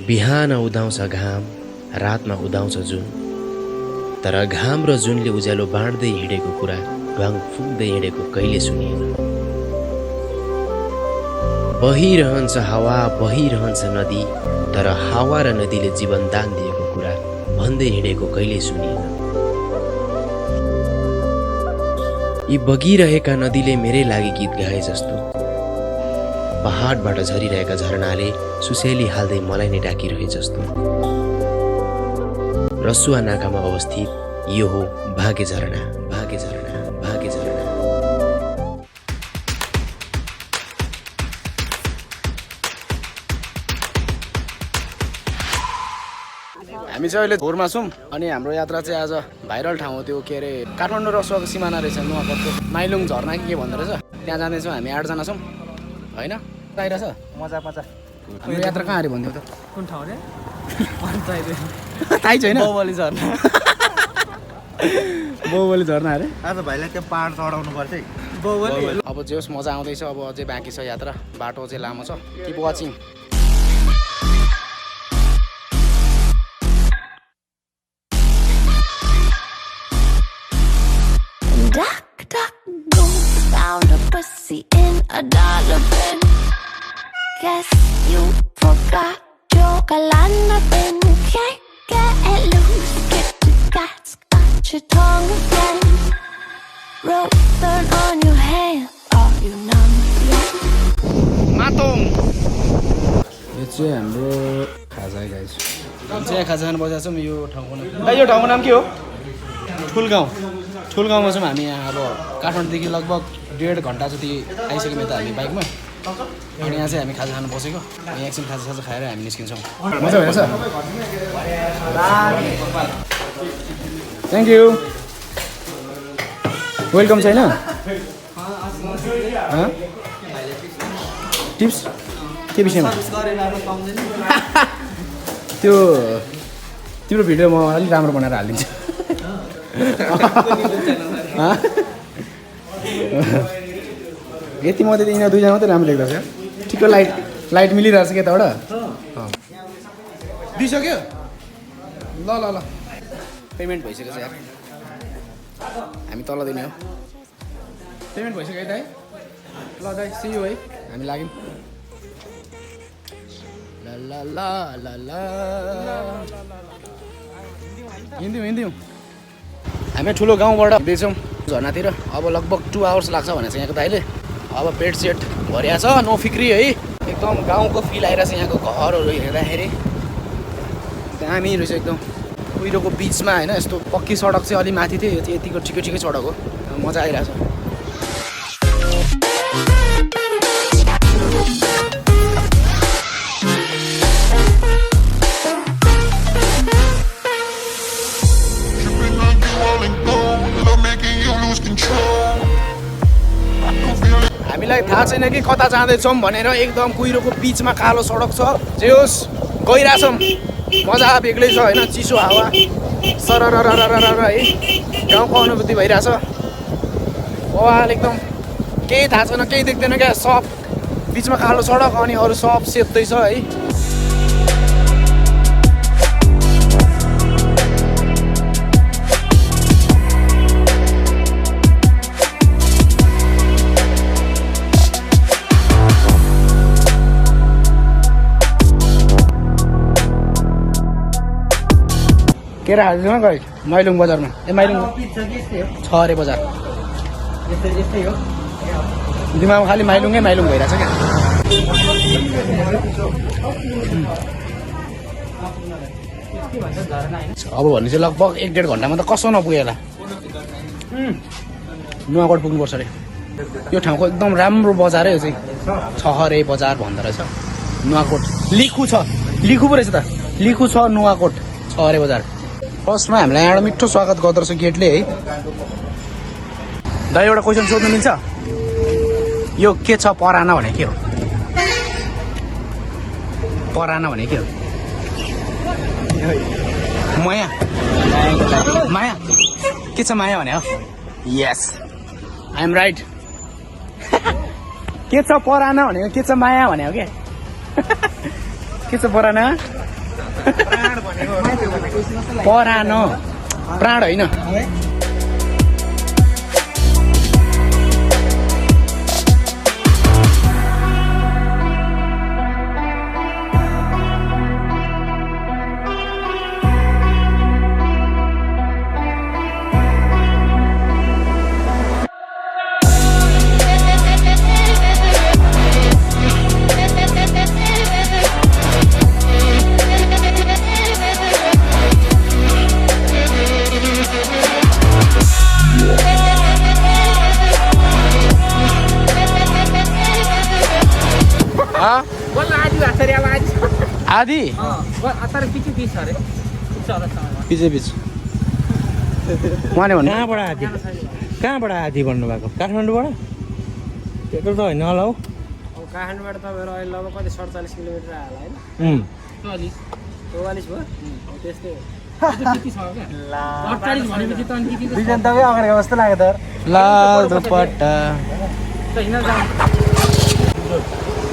बिहान उदाउँछ घाम, रातमा उदाउँछ जुन। तर घाम र जुनले उज्यालो बाँड्दै हिँडेको कुरा ढ्वाङ फुक्दै हिँडेको कहिले सुनिएन। बहिरहन्छ हावा, बहिरहन्छ नदी, तर हावा र नदीले जीवन दान दिएको कुरा भन्दै हिँडेको कहिले सुनिएन। यी बगिरहेका नदीले मेरै लागि गीत गाए जस्तो, पहाडबाट झरिरहेका झरनाले सुसेली हाल्दै मलाई नै डाकिरहे जस्तो। रसुवा नाकामा अवस्थित यो हो भागे झरना, भागे झरना, भागे झरना। हामी चाहिँ अहिले धोरमा छौँ अनि हाम्रो यात्रा चाहिँ आज भाइरल ठाउँ हो त्यो के अरे काठमाडौँ रसुवाको सिमाना रहेछ नुवाकोटको माइलुङ झरना के भन्दो रहेछ त्यहाँ जाँदैछौँ हामी 8 जना छौँ होइन चाहिरहेछ मजा मजा हाम्रो यात्रा कहाँ अरे भन्थ्यो त कुन ठाउँ रे थाहै छैन बाहुबली झरना बाहुबली झरना अरे आज भाइलाई त्यो पहाड चढाउनु पर्छ है बाहुबली अब जे होस् मजा आउँदैछ अब अझै बाँकी छ यात्रा बाटो चाहिँ लामो छ keep watching Duck, duck, goose, found a pussy in a dollar bin. Guess you forgot your galana bin. Can't get loose, get the guts, got your tongue again. Rope burn on your hand, are you numb yet? मातोङ यो चाहिँ हाम्रो खाजा guys हामी चाहिँ खाजा खान बसेको छौँ यो ठाउँको नाम दाइ यो ठाउँको नाम के हो ठुलगाउँ ठुलगाउँमा छौँ हामी यहाँ अब काठमाडौँदेखि लगभग 1.5 घन्टा जति आइसक्यौँ यता हामी बाइकमा अनि यहाँ चाहिँ हामी खाजा खानु बसेको यहाँ एकछिन खाजा साजा खाएर हामी निस्किन्छौँ मजा भइरहेछ थ्याङ्क यू वेलकम छैन टिप्स के विषयमा त्यो तिम्रो भिडियो म अलिक राम्रो बनाएर हालिदिन्छु यति मात्रै यिनीहरू 2 जना मात्रै राम्रो देख्दछ ठिक्क लाइट मिलिरहेछ कि यताबाट दिइसक्यो ल ल ल पेमेन्ट भइसक्यो यार हामी तल दिने हो पेमेन्ट भइसक्यो है दाइ ल दाइ सी यू है हामी लाग्यौँ ल ल ल ल हिँड्यौँ हामी ठुलो गाउँबाट हिँड्दैछौँ झरनातिर अब लगभग 2 आवर्स लाग्छ भनेको छ यहाँको दाइले अब बेड सेट भरिया छ नो फिक्री है एकदम गाउँको फिल आइरहेछ यहाँको घरहरू हेर्दाखेरि दामी रहेछ एकदम कुहिरोको बिचमा होइन यस्तो पक्की सडक चाहिँ अलि माथि थियो यो चाहिँ यतिको ठिकै सडक हो मजा आइरहेछ हामीलाई थाहा छैन कि कता जाँदैछौँ भनेर एकदम कुहिरोको बिचमा कालो सडक छ जे होस् गइरहेछौँ मजा बेग्लै छ होइन चिसो हावा सरर है गाउँको अनुभूति भइरहेछ वाल एकदम केही थाहा छैन केही देख्दैन क्या सब बिचमा कालो सडक अनि अरू सब सेप्दैछ है केरा हाल्दैन गए माइलुङ बजारमा माइलुङ छ अरे बजार दिमागमा खालि माइलुङ भइरहेछ क्या अब भने चाहिँ लगभग 1.5 घन्टामा त कसो नपुगेला नुवाकोट पुग्नुपर्छ अरे यो ठाउँको एकदम राम्रो बजार है यो चाहिँ छहरे बजार भन्दो रहेछ नुवाकोट लिखु छ लिखु पो रहेछ त लिखु छ नुवाकोट छहरे बजार फर्स्टमा हामीलाई यहाँ मिठो स्वागत गर्दो रहेछ गेटले है दाइ एउटा क्वेसन सोध्नु मिल्छ यो के छ पराना भने के हो पराना भने के हो माया माया के छ माया भने हो यस आई एम राइट के छ पराना भनेको के छ माया भने हो क्या के छ पराना परान प्राण होइन आधी पिछे पिछ उहाँले भन्नु कहाँबाट आधी भन्नुभएको काठमाडौँबाट त्यत्रो त होइन होला हौ काठमाडौँबाट तपाईँहरू अहिले लगभग कति 47 किलोमिटर आयो होला होइन 44 भयो त्यस्तै भनेपछि त अनि बिजन तपाईँ अगाडि जस्तो लाग्यो त लाल दुपट्टा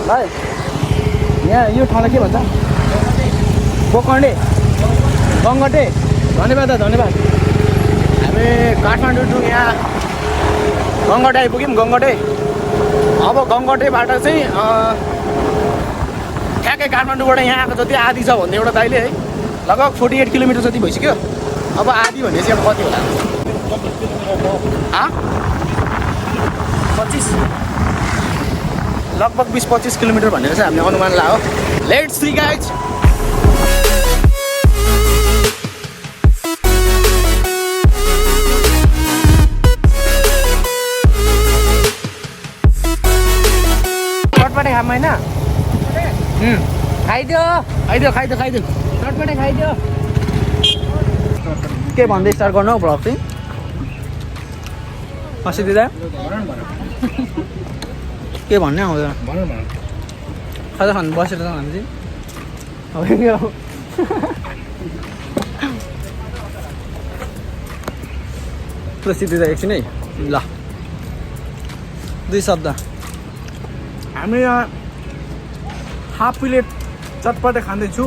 भाइ यहाँ यो ठाउँलाई के भन्छ गोकर्णे गङ्गटे धन्यवाद धन्यवाद हामी काठमाडौँ टु यहाँ गङ्गटे आइपुग्यौँ गङ्गटे अब गङ्गटेबाट चाहिँ ठ्याक्कै काठमाडौँबाट यहाँ आएको जति आधी छ भन्ने एउटा दाइले है लगभग 48 किलोमिटर जति भइसक्यो अब आधी भने चाहिँ अब कति होला 25 लगभग 20-25 किलोमिटर भनेर चाहिँ हामीले अनुमान लगायो लेट्स सी गाइज चटपटे खाम होइन खाइदियो चटपटे खाइदियो के भन्दै स्टार्ट गर्नु हौ ब्लग चाहिँ अस्ति दिँदा के भन्ने आउँदैन खाजा खानु बसेर त हामी चाहिँ ल सिद्धिँदा एकछिन है ल 2 शब्द हामी यहाँ हाफ प्लेट चटपटे खाँदैछु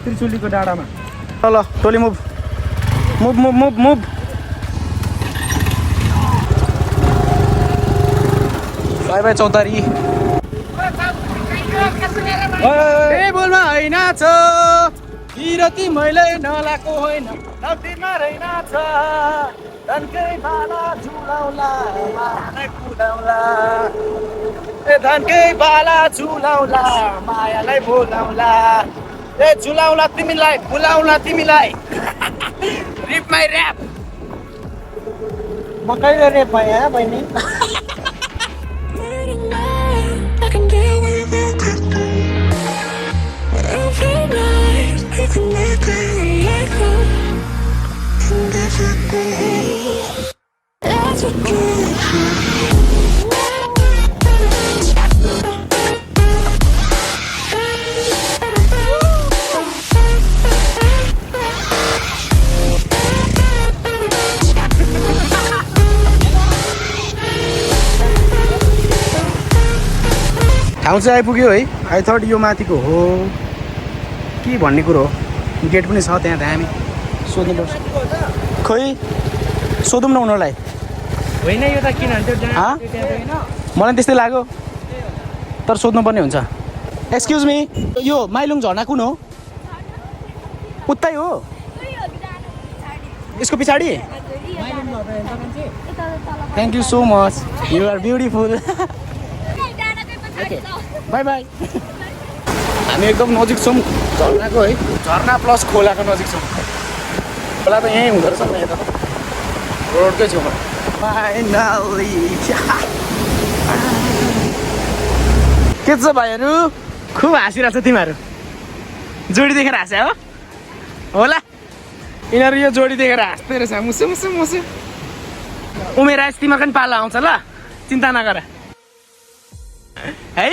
त्रिचुलीको डाँडामा ल टोली move move move move move by by चौतारी टेबलमा होइन छ किरती मैले नलाको होइन नदीमा रहेन छ धनकै बाला झुलाउला मायालाई फुलाउला ए धनकै बाला झुलाउला मायालाई बोलाउला ए झुलाउला तिमीलाई फुलाउला तिमीलाई रिप माई ऱ्याप म कहिले रेप भएँ बहिनी I can deal with it. Every night, I can make it like and everything. That's what good. ठाउँ चाहिँ आइपुग्यो है आई थट यो माथिको हो के भन्ने कुरो हो गेट पनि छ त्यहाँ हामी सोध्नुपर्छ खोइ सोधौँ न उनीहरूलाई होइन यो त किन मलाई त्यस्तै लाग्यो तर सोध्नुपर्ने हुन्छ एक्सक्युज मी यो माइलुङ झरना कुन हो उतै हो यसको पछाडि thank you so much you are beautiful bye bye हामी एकदम नजिक छौँ झरनाको है झरना प्लस खोलाको नजिक छौँ खोला त यहीँ हुँदो रहेछ नि यता रोडकै छेउमा के छ भाइहरू खुब हाँसिरहेको छ तिमीहरू जोडी देखेर हाँस्या हो होला यिनीहरू यो जोडी देखेर हाँस्दै रहेछ मुसु मुसु मुसु उमेर आएछ तिमीहरूको पनि पालो आउँछ ल चिन्ता नगर है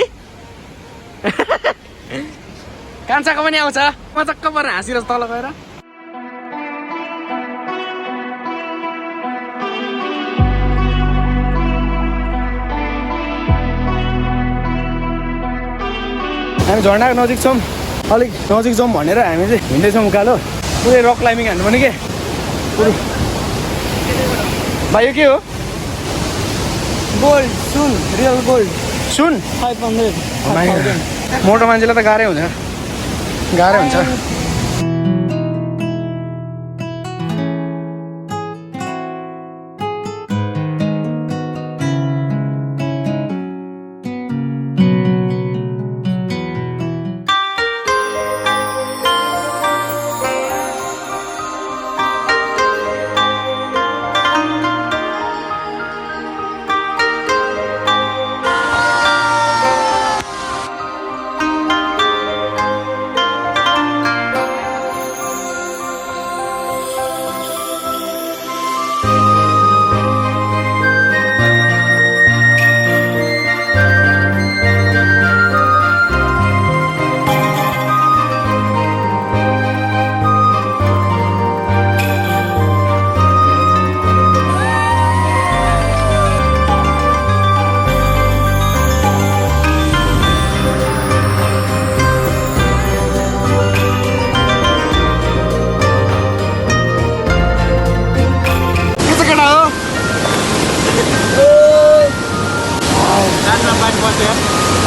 कान्छाको पनि आउँछ मचक्क परेर हाँसिरहेछ तल गएर हामी झरनाको नजिक छौँ अलिक नजिक जाउँ भनेर हामी चाहिँ हिँड्दैछौँ उकालो पुरै रक क्लाइम्बिङ हान्नु पनि के पुरै भाइ यो के हो गोल्ड सुन रियल गोल्ड सुन 500 मोटो मान्छेलाई त गाह्रै हुन्छ गाह्रै हुन्छ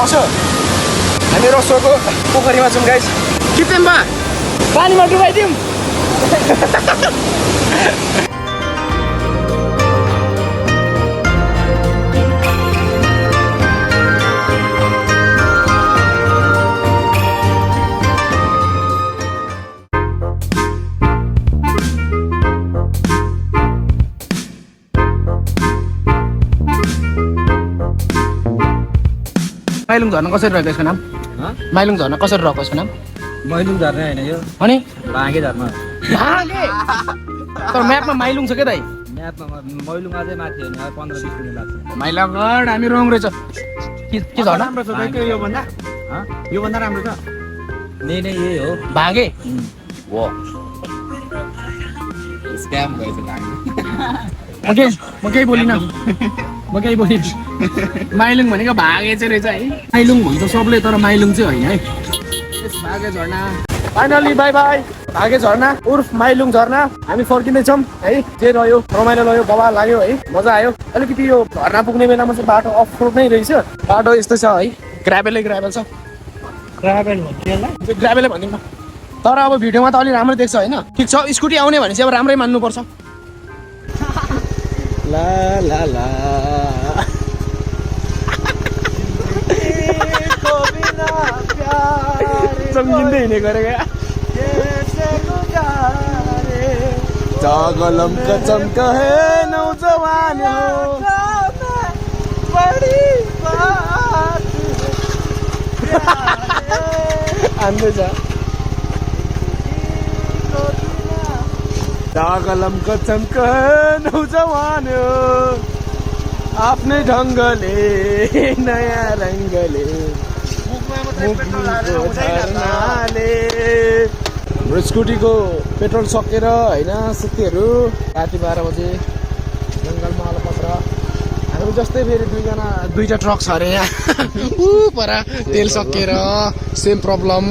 बस्यो हामी रसुवाको पोखरीमा छौँ गाइस किप्टेनमा पानीमा डुबाइदिउँ माइलुङ झर्ना कसरी रहेको यसको नाम माइलुङ झर्ना कसरी रहेको यसको नाम मैलुङ झर्ने होइन यो अनि भागे झर्ना भागे तर म्यापमा माइलुङ छ के दाइ म्यापमा मैलुङ अझै माथि होइन 15-20 मिनट लाग्छ माइलगढ हामी रङ रहेछ के झर्ना राम्रो छ योभन्दा योभन्दा राम्रो छ नै यही हो भागे हो स्क्याम भएछ म केही बोलिनँ म केही बोलिनँ माइलुङ भनेको भागे चाहिँ रहेछ है माइलुङ भन्छ सबले तर माइलुङ चाहिँ होइन है भागे झर्ना फाइनली बाई बाई भागे झर्ना उर्फ माइलुङ झर्ना हामी फर्किँदैछौँ है जे रह्यो रमाइलो रह्यो बबा लाग्यो है मजा आयो अलिकति यो झर्ना पुग्ने बेलामा चाहिँ बाटो अफ रोड नै रहेछ बाटो यस्तो छ है ग्राभेलै ग्राभेल छ ग्राभेलै भनिदिउँ न तर अब भिडियोमा त अलिक राम्रो देख्छ होइन ठिक छ स्कुटी आउने भने चाहिँ अब राम्रै मान्नुपर्छ ला ला ला चम्किँदै हिँडेको गरेको जगलम चम्क हे नौजवान हो आन्दैछ जगलम चम्क हे नौजवान हो आफ्नै ढङ्गले नयाँ रङ्गले हाम्रो स्कुटीको पेट्रोल सकेर होइन सुत्तीहरू राति 12 बजे जङ्गलमा अलपत्र हाम्रो जस्तै फेरि दुईटा ट्रक छ अरे यहाँ पर तेल सकेर सेम प्रब्लम